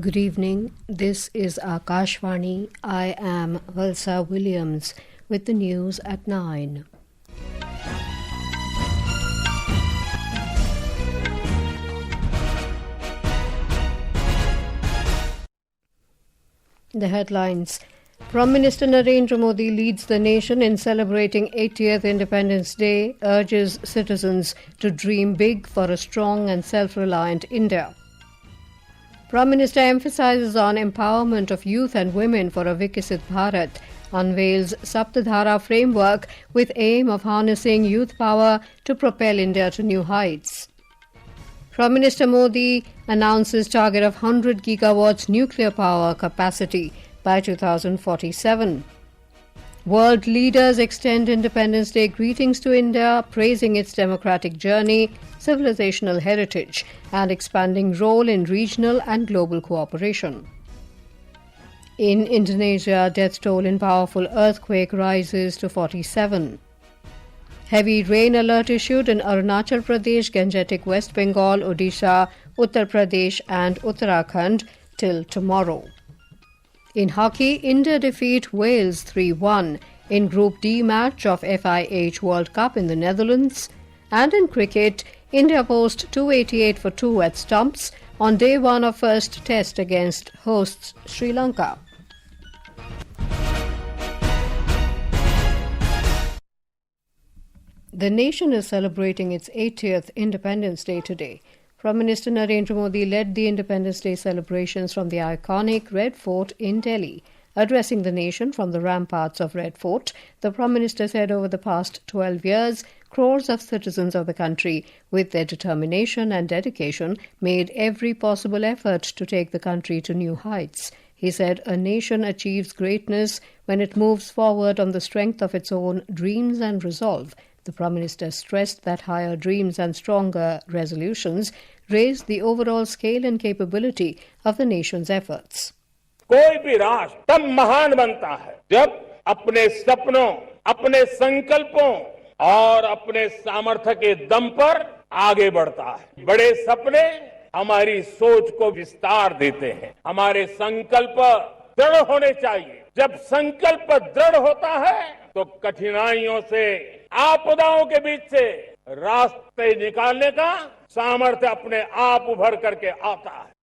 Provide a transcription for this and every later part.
Good evening. This is Akashvani. I am Valsa Williams with the news at 9. The headlines. Prime Minister Narendra Modi leads the nation in celebrating 80th Independence Day, urges citizens to dream big for a strong and self-reliant India. Prime Minister emphasizes on empowerment of youth and women for a Viksit Bharat, unveils Saptadhara framework with aim of harnessing youth power to propel India to new heights. Prime Minister Modi announces target of 100 gigawatts nuclear power capacity by 2047. World leaders extend Independence Day greetings to India, praising its democratic journey, civilizational heritage, and expanding role in regional and global cooperation. In Indonesia, death toll in powerful earthquake rises to 47. Heavy rain alert issued in Arunachal Pradesh, Gangetic West Bengal, Odisha, Uttar Pradesh and Uttarakhand till tomorrow. In hockey, India defeat Wales 3-1 in Group D match of FIH World Cup in the Netherlands. And in cricket, India post 288 for 2 at stumps on day 1 of first test against hosts Sri Lanka. The nation is celebrating its 80th Independence Day today. Prime Minister Narendra Modi led the Independence Day celebrations from the iconic Red Fort in Delhi. Addressing the nation from the ramparts of Red Fort, the Prime Minister said over the past 12 years, crores of citizens of the country, with their determination and dedication, made every possible effort to take the country to new heights. He said a nation achieves greatness when it moves forward on the strength of its own dreams and resolve. The Prime Minister stressed that higher dreams and stronger resolutions raise the overall scale and capability of the nation's efforts. कोई भी राष्ट्र तब महान बनता है जब अपने सपनों, अपने संकल्पों और अपने सामर्थ्य के दम पर आगे बढ़ता है। बड़े सपने हमारी सोच को विस्तार देते हैं। हमारे संकल्प दृढ़ होने चाहिए। जब संकल्प दृढ़ होता है तो कठिनाइयों से, आपदाओं के बीच से रास्ते निकालने का सामर्थ्य अपने आप उभर करके आता है।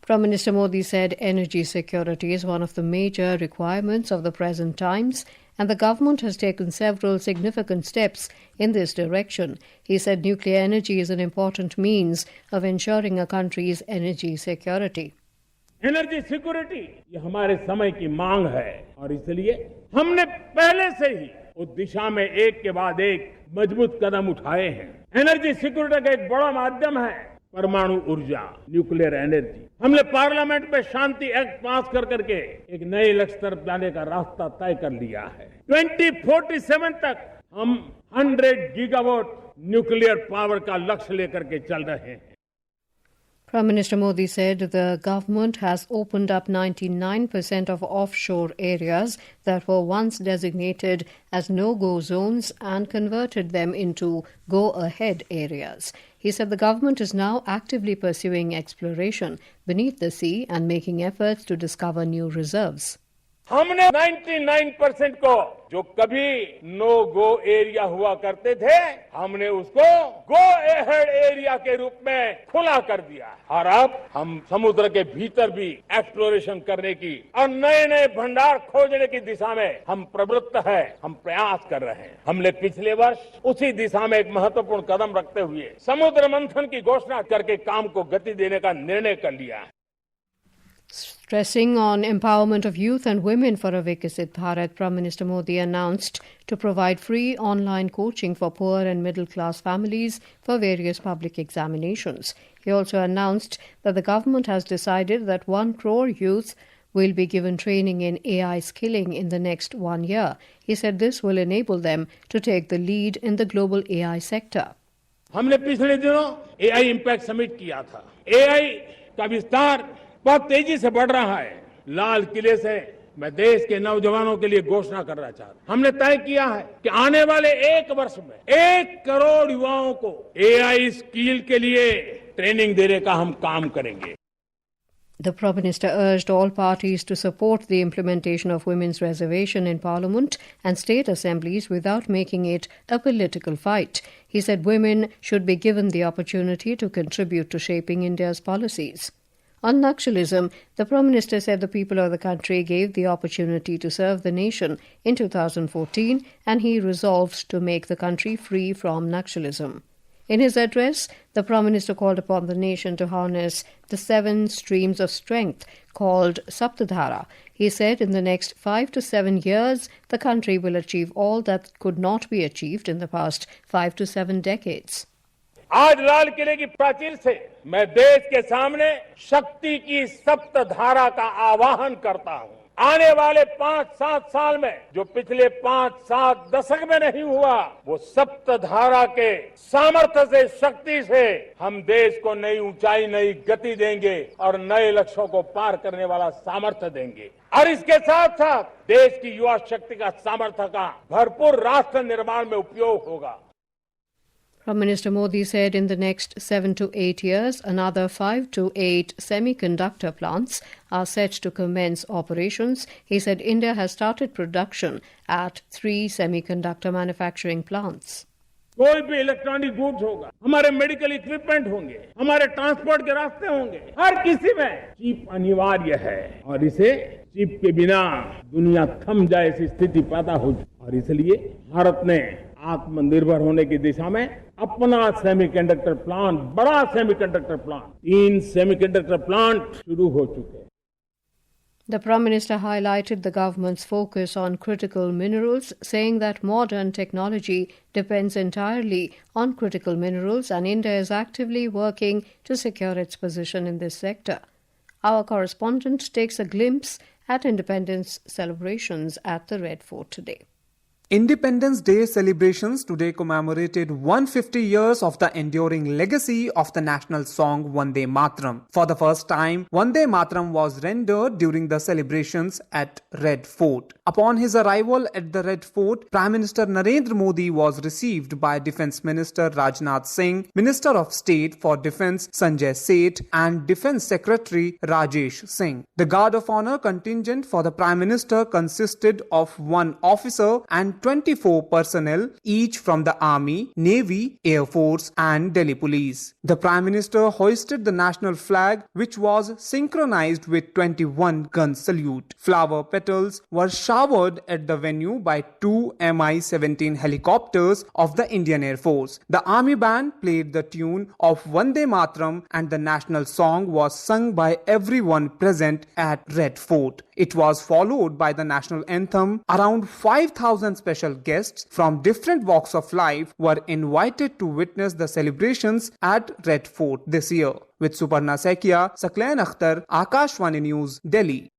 Prime Minister Modi said energy security is one of the major requirements of the present times, and the government has taken several significant steps in this direction. He said nuclear energy is an important means of ensuring a country's energy security. Energy security ये हमारे समय की मांग है और इसलिए हमने पहले से ही उस दिशा में एक के बाद एक मजबूत कदम उठाए हैं। एनर्जी सिक्योरिटी का एक बड़ा माध्यम है परमाणु ऊर्जा, न्यूक्लियर एनर्जी। हमने पार्लियामेंट में शांति एक्ट पास कर करके एक नए लक्ष्य तरफ जाने का रास्ता तय कर लिया है। 2047 तक हम 100 गीगावाट न्यूक्लियर पावर का लक्ष्य लेकर के चल रहे हैं। Prime Minister Modi said the government has opened up 99% of offshore areas that were once designated as no-go zones and converted them into go-ahead areas. He said the government is now actively pursuing exploration beneath the sea and making efforts to discover new reserves. हमने 99% को जो कभी no go area हुआ करते थे, हमने उसको go ahead area के रूप में खुला कर दिया और अब हम समुद्र के भीतर भी एक्सप्लोरेशन करने की और नए नए भंडार खोजने की दिशा में हम प्रवृत्त है, हम प्रयास कर रहे हैं। हमने पिछले वर्ष उसी दिशा में एक महत्वपूर्ण कदम रखते हुए समुद्र मंथन की घोषणा करके काम को गति देने का निर्णय कर लिया है। Stressing on empowerment of youth and women for a Viksit Bharat, Prime Minister Modi announced to provide free online coaching for poor and middle-class families for various public examinations. He also announced that the government has decided that 1 crore youth will be given training in AI skilling in the next 1 year. He said this will enable them to take the lead in the global AI sector. हमने पिछले दिनों AI impact summit किया था। AI का विस्तार बहुत तेजी से बढ़ रहा है। लाल किले से मैं देश के नौजवानों के लिए घोषणा करना चाहता हूं। हमने तय किया है कि आने वाले 1 वर्ष में 1 करोड़ युवाओं को एआई स्किल के लिए ट्रेनिंग देने का हम काम करेंगे। The Prime Minister urged all parties to support the implementation of women's reservation in Parliament and state assemblies without making it a political fight. He said women should be given the opportunity to contribute to shaping India's policies. On Naxalism, the Prime Minister said the people of the country gave the opportunity to serve the nation in 2014 and he resolved to make the country free from Naxalism. In his address, the Prime Minister called upon the nation to harness the 7 streams of strength called Saptadhara. He said in the next 5 to 7 years, the country will achieve all that could not be achieved in the past 5 to 7 decades. आज लाल किले की प्राचीर से मैं देश के सामने शक्ति की सप्त धारा का आवाहन करता हूं। आने वाले 5-7 साल में जो पिछले 5-7 दशक में नहीं हुआ, वो सप्त धारा के सामर्थ्य से, शक्ति से हम देश को नई ऊंचाई, नई गति देंगे और नए लक्ष्यों को पार करने वाला सामर्थ्य देंगे। और इसके साथ साथ देश की युवा शक्ति का सामर्थ्य का भरपूर राष्ट्र निर्माण में उपयोग होगा। Prime Minister Modi said in the next 7 to 8 years, another 5 to 8 semiconductor plants are set to commence operations. He said India has started production at 3 semiconductor manufacturing plants. कोई भी इलेक्ट्रॉनिक गुड्स होगा, हमारे मेडिकल इक्विपमेंट होंगे, हमारे transport के रास्ते होंगे, हर किसी में चिप अनिवार्य है और इसे चिप के बिना दुनिया थम जाए ऐसी स्थिति पैदा हो। और इसलिए भारत ने आत्मनिर्भर होने की दिशा में अपना सेमीकंडक्टर प्लांट, बड़ा सेमीकंडक्टर प्लांट, 3 सेमीकंडक्टर प्लांट शुरू हो चुके हैं। The Prime Minister highlighted the government's focus on critical minerals, saying that modern technology depends entirely on critical minerals and India is actively working to secure its position in this sector. Our correspondent takes a glimpse at independence celebrations at the Red Fort today. Independence Day celebrations today commemorated 150 years of the enduring legacy of the national song Vande Mataram. For the first time, Vande Mataram was rendered during the celebrations at Red Fort. Upon his arrival at the Red Fort, Prime Minister Narendra Modi was received by Defence Minister Rajnath Singh, Minister of State for Defence Sanjay Seth and Defence Secretary Rajesh Singh. The Guard of Honour contingent for the Prime Minister consisted of 1 officer and 24 personnel, each from the Army, Navy, Air Force and Delhi Police. The Prime Minister hoisted the national flag, which was synchronized with 21 gun salute. Flower petals were showered at the venue by 2 Mi-17 helicopters of the Indian Air Force. The Army band played the tune of Vande Mataram and the national song was sung by everyone present at Red Fort. It was followed by the national anthem. Around 5,000 special guests from different walks of life were invited to witness the celebrations at Red Fort this year. With Suparna Sekia, Saklan Akhtar, Akashvani News, Delhi.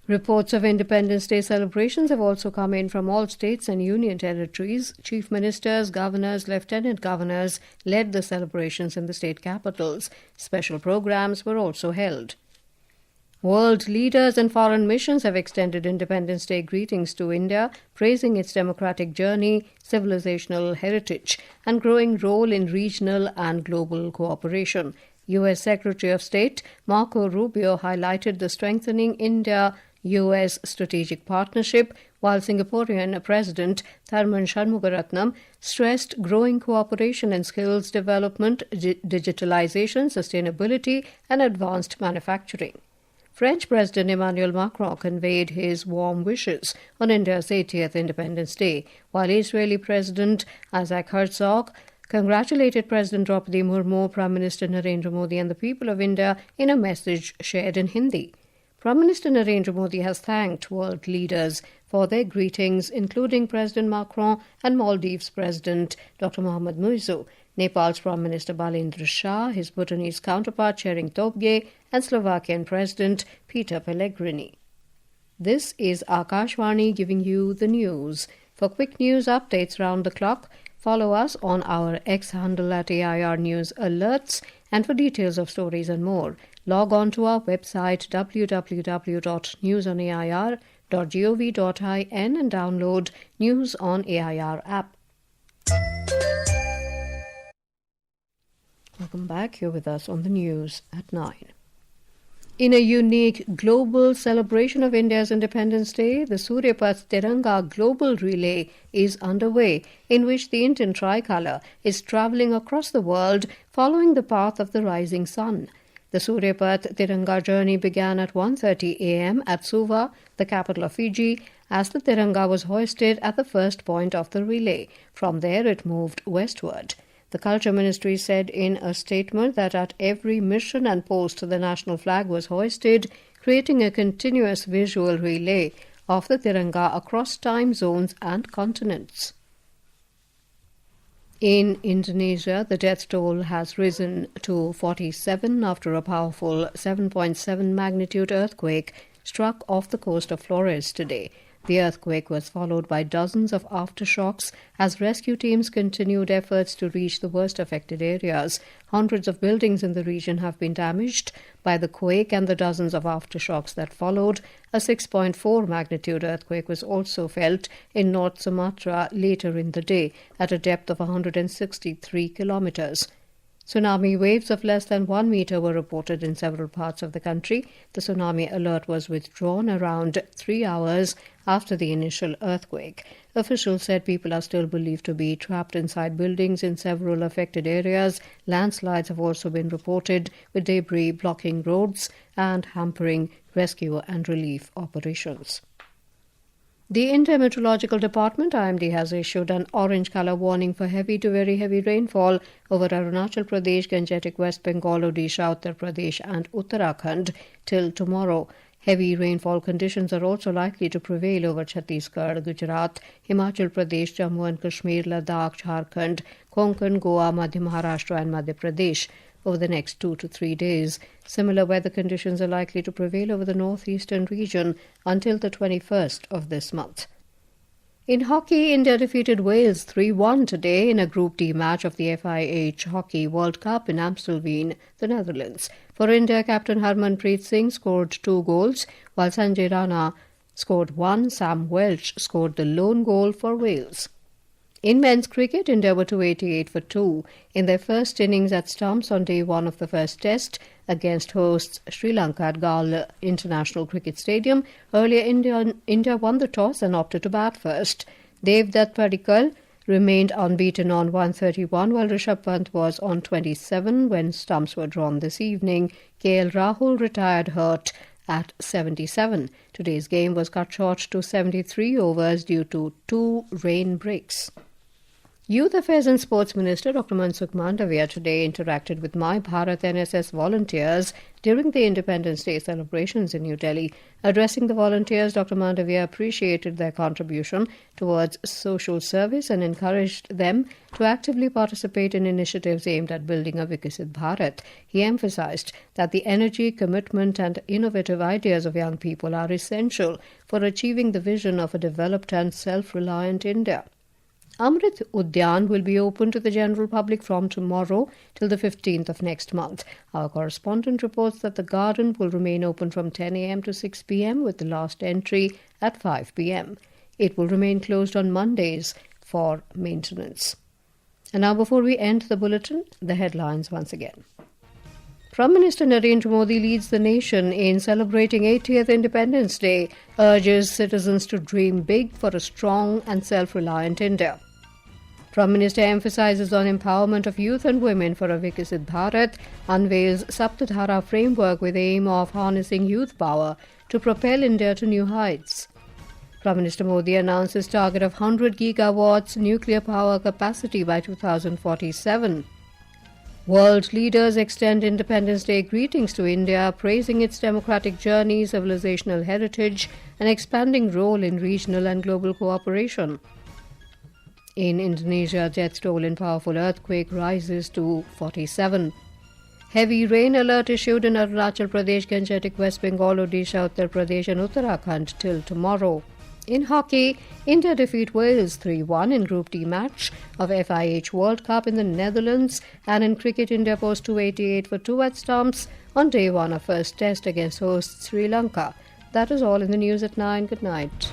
Reports of Independence Day celebrations have also come in from all states and union territories. Chief ministers, governors, lieutenant governors led the celebrations in the state capitals. Special programs were also held. World leaders and foreign missions have extended Independence Day greetings to India, praising its democratic journey, civilizational heritage, and growing role in regional and global cooperation. U.S. Secretary of State Marco Rubio highlighted the strengthening India-U.S. strategic partnership, while Singaporean President Tharman Shanmugaratnam stressed growing cooperation in skills development, digitalization, sustainability, and advanced manufacturing. French President Emmanuel Macron conveyed his warm wishes on India's 80th Independence Day, while Israeli President Isaac Herzog congratulated President Draupadi Murmu, Prime Minister Narendra Modi and the people of India in a message shared in Hindi. Prime Minister Narendra Modi has thanked world leaders for their greetings, including President Macron and Maldives President Dr. Mohamed Muizzu, Nepal's Prime Minister Balendra Shah, his Bhutanese counterpart Tshering Tobgay, and Slovakian President Peter Pellegrini. This is Akashvani giving you the news. For quick news updates round the clock, follow us on our X handle at AIR News Alerts, and for details of stories and more, log on to our website www.newsonair.gov.in and download News on AIR app. Welcome back. You're with us on the news at 9. In a unique global celebration of India's Independence Day, the Surya Path Tiranga Global Relay is underway, in which the Indian tricolour is travelling across the world following the path of the rising sun. The Surya Path Tiranga journey began at 1:30 a.m. at Suva, the capital of Fiji, as the Tiranga was hoisted at the first point of the relay. From there it moved westward. The Culture Ministry said in a statement that at every mission and post the national flag was hoisted, creating a continuous visual relay of the Tiranga across time zones and continents. In Indonesia, the death toll has risen to 47 after a powerful 7.7 magnitude earthquake struck off the coast of Flores today. The earthquake was followed by dozens of aftershocks as rescue teams continued efforts to reach the worst affected areas. Hundreds of buildings in the region have been damaged by the quake and the dozens of aftershocks that followed. A 6.4 magnitude earthquake was also felt in North Sumatra later in the day at a depth of 163 kilometers. Tsunami waves of less than 1 meter were reported in several parts of the country. The tsunami alert was withdrawn around 3 hours after the initial earthquake. Officials said people are still believed to be trapped inside buildings in several affected areas. Landslides have also been reported, with debris blocking roads and hampering rescue and relief operations. The India Meteorological Department, IMD, has issued an orange colour warning for heavy to very heavy rainfall over Arunachal Pradesh, Gangetic West Bengal, Odisha, Uttar Pradesh and Uttarakhand till tomorrow. Heavy rainfall conditions are also likely to prevail over Chhattisgarh, Gujarat, Himachal Pradesh, Jammu and Kashmir, Ladakh, Jharkhand, Konkan, Goa, Madhya Maharashtra and Madhya Pradesh over the next 2 to 3 days. Similar weather conditions are likely to prevail over the northeastern region until the 21st of this month. In hockey, India defeated Wales 3-1 today in a Group D match of the FIH Hockey World Cup in Amstelveen, the Netherlands. For India, captain Harmanpreet Singh scored 2 goals, while Sanjay Rana scored 1. Sam Welch scored the lone goal for Wales. In men's cricket, India were 288 for 2 in their first innings at stumps on day 1 of the first test against hosts Sri Lanka at Galle International Cricket Stadium. Earlier, India won the toss and opted to bat first. Devdutt Padikkal remained unbeaten on 131, while Rishabh Pant was on 27 when stumps were drawn this evening. KL Rahul retired hurt at 77. Today's game was cut short to 73 overs due to 2 rain breaks. Youth Affairs and Sports Minister Dr. Mansukh Mandavia today interacted with My Bharat NSS volunteers during the Independence Day celebrations in New Delhi. Addressing the volunteers, Dr. Mandavia appreciated their contribution towards social service and encouraged them to actively participate in initiatives aimed at building a Vikasit Bharat. He emphasized that the energy, commitment and innovative ideas of young people are essential for achieving the vision of a developed and self-reliant India. Amrit Udyan will be open to the general public from tomorrow till the 15th of next month. Our correspondent reports that the garden will remain open from 10 a.m. to 6 p.m. with the last entry at 5 p.m. It will remain closed on Mondays for maintenance. And now, before we end the bulletin, the headlines once again. Prime Minister Narendra Modi leads the nation in celebrating 80th Independence Day, urges citizens to dream big for a strong and self-reliant India. Prime Minister emphasizes on empowerment of youth and women for a Vikasit Bharat, unveils Saptadhara framework with the aim of harnessing youth power to propel India to new heights. Prime Minister Modi announces target of 100 gigawatts nuclear power capacity by 2047. World leaders extend Independence Day greetings to India, praising its democratic journey, civilizational heritage, and expanding role in regional and global cooperation. In Indonesia, death toll in powerful earthquake rises to 47. Heavy rain alert issued in Arunachal Pradesh, Gangetic West Bengal, Odisha, Uttar Pradesh and Uttarakhand till tomorrow. In hockey, India defeat Wales 3-1 in Group D match of FIH World Cup in the Netherlands, and in cricket, India post 288 for 2 at stumps on day 1 of first test against hosts Sri Lanka. That is all in the news at 9. Good night.